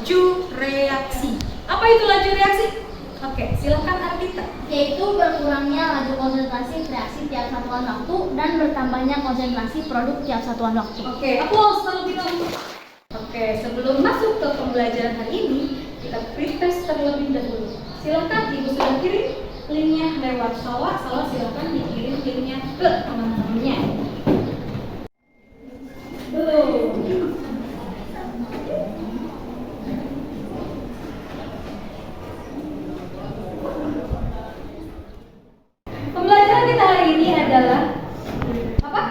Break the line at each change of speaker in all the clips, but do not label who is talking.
laju reaksi. Apa itu laju reaksi? Oke, silakan Ardita.
Yaitu berkurangnya laju konsentrasi reaksi tiap satuan waktu dan bertambahnya konsentrasi produk tiap satuan waktu.
Oke, applause terlebih dahulu. Oke, sebelum masuk ke pembelajaran hari ini, kita pretest terlebih dahulu. Silakan Ibu sudah kirim linknya lewat Salah silakan dikirim linknya ke teman-temannya. Belum. Pembelajaran kita hari ini adalah apa?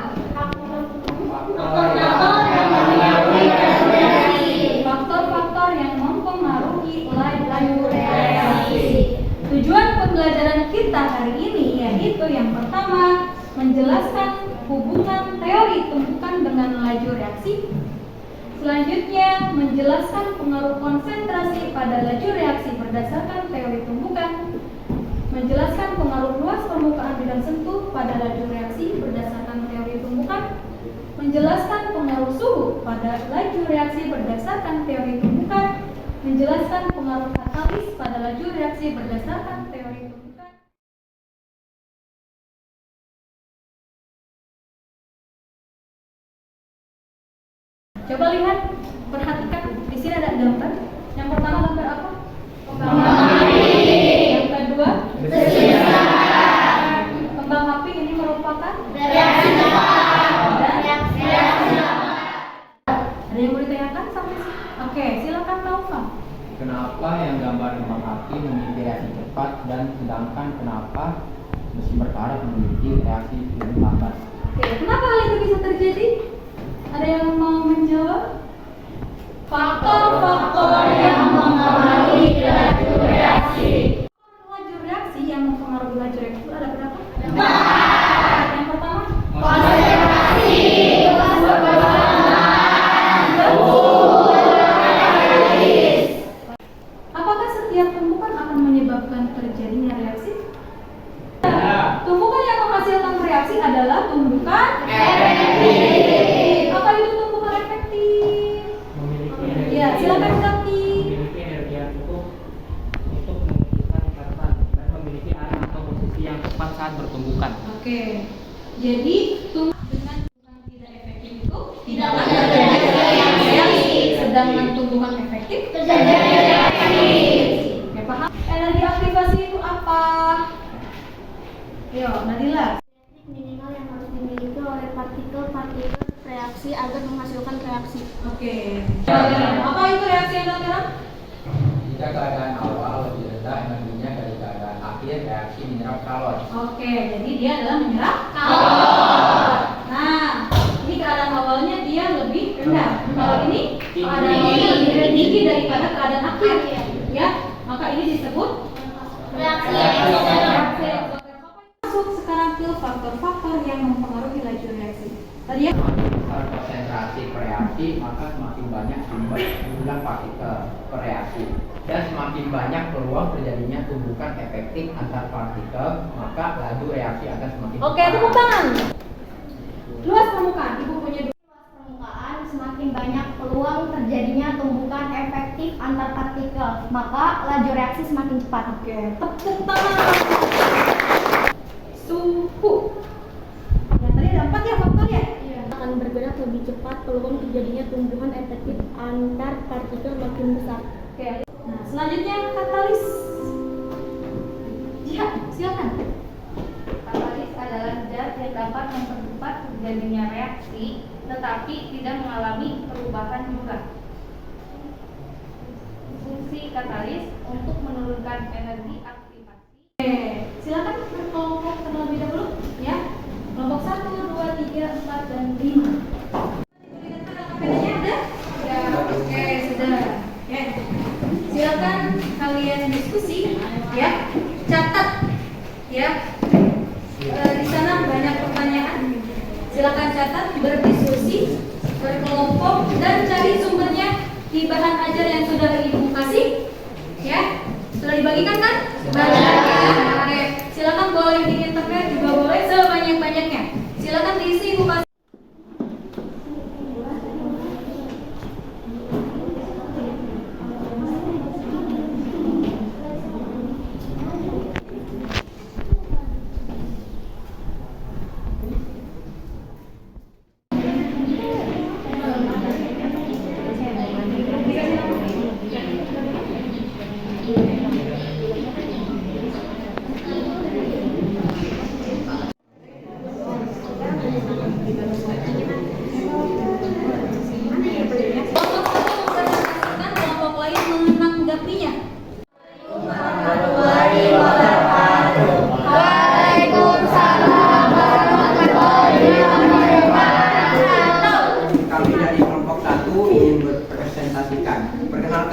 Faktor-faktor yang mempengaruhi laju reaksi. Tujuan pembelajaran kita hari ini yaitu yang pertama, menjelaskan hubungan teori tumbukan dengan laju reaksi. Selanjutnya, menjelaskan pengaruh konsentrasi pada laju reaksi berdasarkan teori tumbukan. Menjelaskan pengaruh luas permukaan bidang sentuh pada laju reaksi berdasarkan teori tumbukan. Menjelaskan pengaruh suhu pada laju reaksi berdasarkan teori tumbukan. Menjelaskan pengaruh katalis pada laju reaksi berdasarkan teori tumbukan. Coba lihat, perhatikan, di sini ada gambar. Yang pertama gambar apa? Kembang api. Yang kedua, kembang api ini merupakan reaksi cepat. Ada yang mau ditanyakan sampai sini? Oke, silakan Taufan.
Kenapa yang gambar kembang api memiliki reaksi cepat dan sedangkan kenapa mesin berkarat memiliki reaksi lebih lambat?
Oke, kenapa hal itu bisa terjadi? Ada yang mau menjawab? Faktor-faktor yang mempengaruhi laju reaksi. Laju reaksi yang mempengaruhi laju reaksi itu ada berapa? Yang pertama, konsentrasi. Apakah setiap tumbukan akan menyebabkan terjadinya reaksi? Tumbukan yang menghasilkan reaksi adalah tumbukan efektif. Apa itu tumbukan efektif? Ya, silakan Kaki.
Memiliki energi untuk menghentikan ikatan dan memiliki arah atau posisi yang tepat saat bertumbukan.
Oke. Jadi tumbukan dengan tumbukan tidak efektif itu tidak akan terjadi reaksi. Sedangkan tumbukan efektif terjadi reaksi. Oke, paham? Energi aktivasi itu apa? Yo, Nadila.
Minimal yang harus dimiliki oleh partikel-partikel reaksi agar menghasilkan reaksi.
Oke. Apa itu reaksi yang dalam?
Jika keadaan awal lebih rendah energinya dari keadaan akhir, reaksi menyerap kalor.
Oke, jadi dia adalah menyerap kalor. Nah, ini keadaan awalnya dia lebih rendah. Kalau ini keadaan awalnya lebih tinggi daripada keadaan akhir, ya. Maka ini disebut reaksi. Masuk sekarang ke faktor-faktor yang mempengaruhi laju reaksi. Tadi ya.
Semakin besar konsentrasi reaksi, maka semakin banyak jumlah partikel per reaksi. Dan semakin banyak peluang terjadinya tumbukan efektif antar partikel, maka laju reaksi akan semakin
Oke, tepuk tangan. Luas permukaan, Ibu punya dua.
Luas permukaan semakin banyak peluang terjadinya tumbukan efektif antar partikel, maka laju reaksi semakin cepat.
Oke, tepuk tangan. Suhu. Yang tadi ada 4 ya faktor ya?
Akan bergerak lebih cepat, peluang terjadinya tumbuhan efektif antar partikel makin besar.
Oke. Nah, selanjutnya katalis. Jihad, silakan.
Katalis adalah zat yang dapat mempercepat terjadinya reaksi, tetapi tidak mengalami perubahan juga. Fungsi katalis untuk menurunkan energi aktivasi.
Oke, silakan berkelompok terlebih dahulu, ya. Kelompok 1, 2, 3, 4, dan 5. Apanya ada? Ya, oke, sudah. Ya. Silakan kalian diskusi, ya. Catat, ya. Di sana banyak pertanyaan. Silakan catat, berdiskusi, berkelompok, dan cari sumbernya di bahan ajar yang sudah Ibu kasih, ya. Sudah dibagikan kan? Bagikan. Oke, silakan boleh di internet juga boleh sebanyak-banyaknya. Silakan diisi Ibu kasih.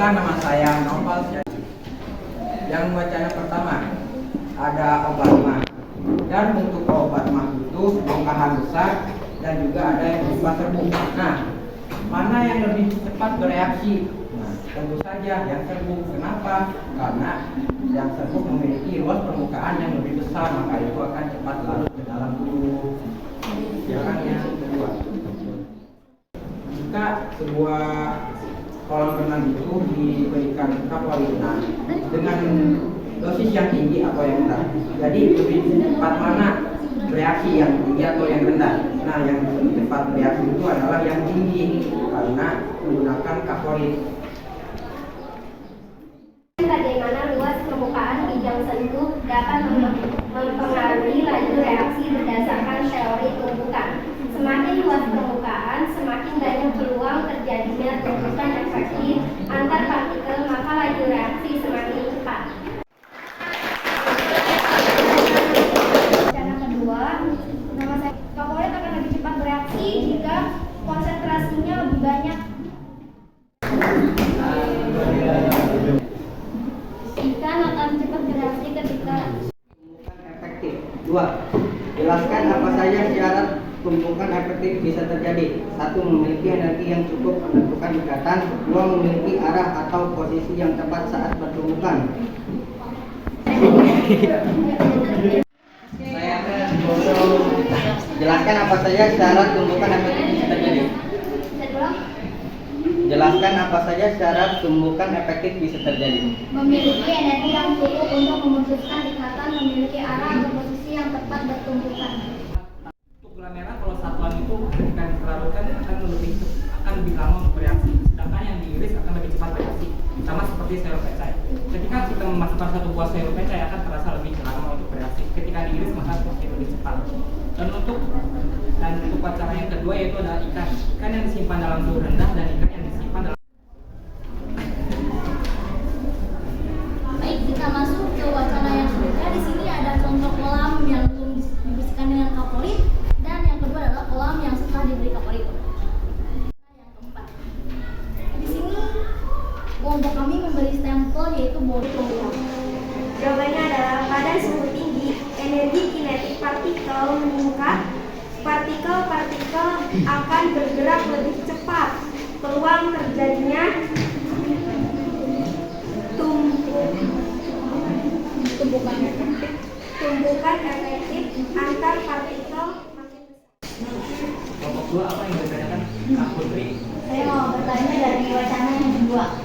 Perkenalkan, nama saya Noval Syahid. Yang wacana pertama ada obat mah. Dan untuk obat mah itu bongkahan besar dan juga ada yang berupa serbuk. Nah, mana yang lebih cepat bereaksi? Nah, tentu saja yang serbuk. Kenapa? Karena yang serbuk memiliki luas permukaan yang lebih besar, maka itu akan cepat larut ke dalam tubuh. Silakan yang kedua. Jika sebuah kolam renang itu diberikan kaporit, nah, dengan dosis yang tinggi atau yang rendah, jadi lebih cepat mana reaksi, yang tinggi atau yang rendah? Nah, yang cepat reaksi itu adalah yang tinggi karena menggunakan kaporit.
Bagaimana luas permukaan bidang sentuh dapat mempengaruhi laju reaksi berdasarkan teori tumbukan. Semakin luas permukaan, semakin banyak peluang terjadinya tumbukan efektif antar partikel, maka laju reaksi semakin cepat. Cara kedua, nama saya kaporit akan lebih cepat bereaksi jika konsentrasinya lebih banyak. Ikan akan cepat bereaksi ketika
efektif. 2. Jelaskan apa saja syarat tumpukan efektif bisa terjadi. 1. Memiliki energi yang cukup menentukan ikatan. 2. Memiliki arah atau posisi yang tepat saat bertumbukan. Jelaskan apa saja syarat tumbukan efektif bisa terjadi. Jelaskan apa saja syarat tumbukan efektif bisa terjadi.
Memiliki energi yang cukup untuk memutuskan ikatan, memiliki arah atau posisi yang tepat bertumbukan.
Untuk gula merah, kalau satuan itu ketika dilarutkan akan lebih lama untuk bereaksi, sedangkan yang diiris akan lebih cepat bereaksi, sama seperti sayur pecah. Ketika kita memasukkan satu buah sayur pecah akan terasa lebih lama untuk bereaksi. Ketika diiris maka pasti lebih cepat. Dan untuk wacana yang kedua yaitu adalah ikan yang disimpan dalam suhu rendah dan ikan yang disimpan dalam.
Baik, kita masuk ke wacana yang ketiga. Di sini ada contoh kolam yang belum dibersihkan dengan kaporit, dan yang kedua adalah kolam yang setelah diberi kaporit. Yang keempat, di sini kelompok kami memberi stempel yaitu body. Jawabannya adalah pada suhu tinggi, energi kinetik partikel meningkat. Partikel-partikel akan bergerak lebih cepat. Peluang terjadinya tumbukan efektif antar partikel makin besar.
Kelompok dua apa yang ditanyakan Kak Putri?
Saya mau bertanya dari wacana yang kedua.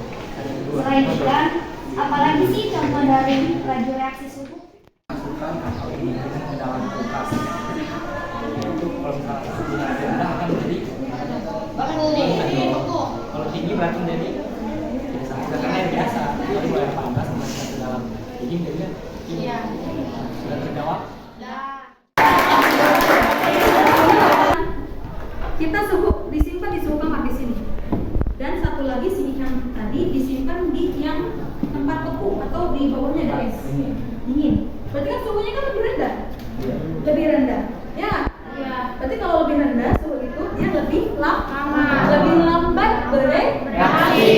Selain ikan, apalagi sih contoh dari laju reaksi suhu?
Masukkan atau ini ke dalam kulkas. Untuk kalau misalnya suhunya rendah akan menjadi kalau tinggi berarti menjadi biasa. Karena yang biasa dari mulai 18 sampai ke dalam. Jadi jadinya ini sudah terjawab.
Kita disimpan di suhu kamar di sini. Dan satu lagi si ikan tadi disimpan di yang tempat beku atau di bawahnya ada es. Dingin. Berarti kan suhunya kan lebih rendah. Lebih rendah. Ya. Berarti kalau lebih rendah suhu itu dia lebih lambat bereaksi.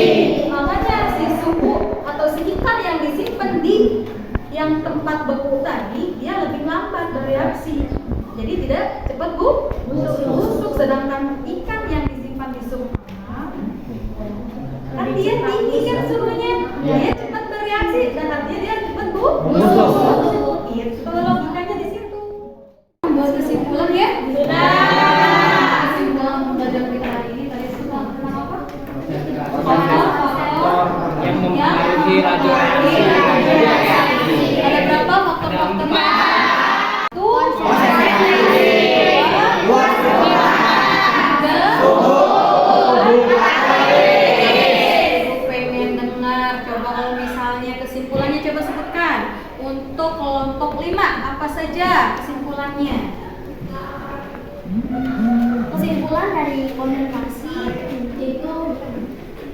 Makanya si suhu atau si ikan yang disimpan di yang tempat beku tadi dia lebih lambat bereaksi. Jadi tidak cepat busuk. Sedangkan ikan yang disimpan di suhu kan dia tinggi kan suhunya, dia cepat bereaksi dan artinya dia cepat busuk. Itu logikanya di situ. Buat kesimpulan ya. Kesimpulan pembelajaran kita hari ini tadi itu tentang apa?
Faktor yang mempengaruhi laju reaksi.
Ada berapa faktor-faktornya? Pengen dengar, coba kalau misalnya kesimpulannya coba sebutkan. Untuk kelompok 5 apa saja kesimpulannya?
Kesimpulan dari konsentrasi yaitu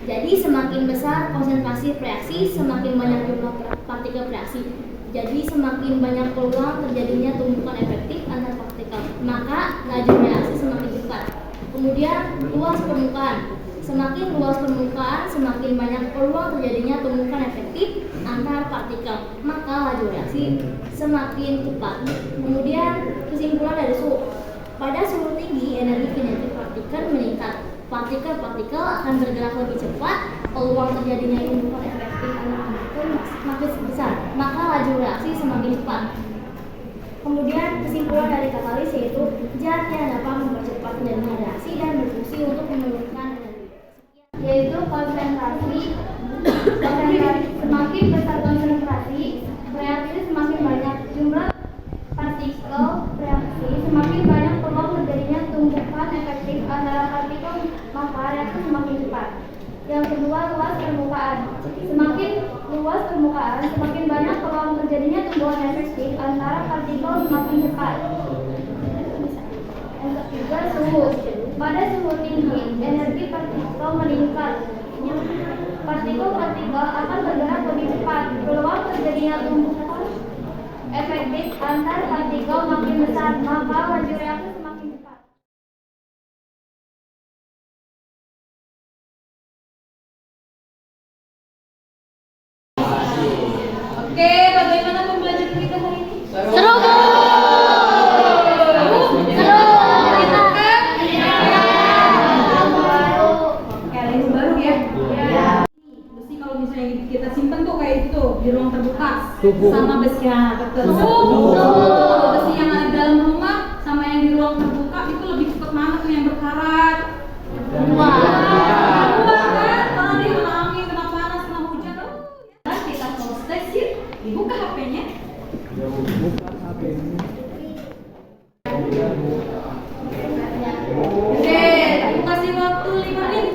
jadi semakin besar konsentrasi reaksi, semakin banyak jumlah partikel reaksi. Jadi semakin banyak peluang terjadinya tumbukan efektif antar partikel, maka laju reaksi semakin cepat. Kemudian luas permukaan. Semakin luas permukaan, semakin banyak peluang terjadinya tumbukan efektif antar partikel, maka laju reaksi semakin cepat. Kemudian kesimpulan dari pada suhu tinggi, energi kinetik partikel meningkat. Partikel-partikel akan bergerak lebih cepat, peluang terjadinya tumbukan efektif antar partikel makin besar, maka laju reaksi semakin cepat. Kemudian kesimpulan dari katalis yaitu zat yang dapat mempercepat terjadinya reaksi dan berfungsi untuk menurunkan energi, yaitu konsentrasi. Semakin besar konsentrasi reaksi, semakin banyak jumlah partikel reaksi, semakin banyak peluang terjadinya tumbukan efektif antara partikel, maka reaksi semakin cepat. Yang kedua, luas permukaan. Semakin luas permukaan, semakin banyak peluang terjadinya tumbuhan efektif antara partikel, semakin cepat. Yang ketiga, suhu. Pada suhu tinggi, energi partikel meningkat. Partikel-partikel akan bergerak lebih cepat. Peluang terjadinya tumbukan efektif antar partikel makin besar, maka laju reaksi semakin cepat.
Oke, bagaimana pembelajaran kita hari ini?
Seru, Bu.
Kayak ilmu baru ya? Besi kalau misalnya kita simpen tuh kayak itu di ruang terbuka sama besi yang tertutup. Kalau besi yang ada di dalam rumah sama yang di ruang terbuka itu lebih cepat mana tuh yang berkarat? Kan? Karena dia kena angin, kena panas, kena hujan. Dan kita selesai sih, dibuka HP-nya. Oke, aku kasih waktu 5 menit.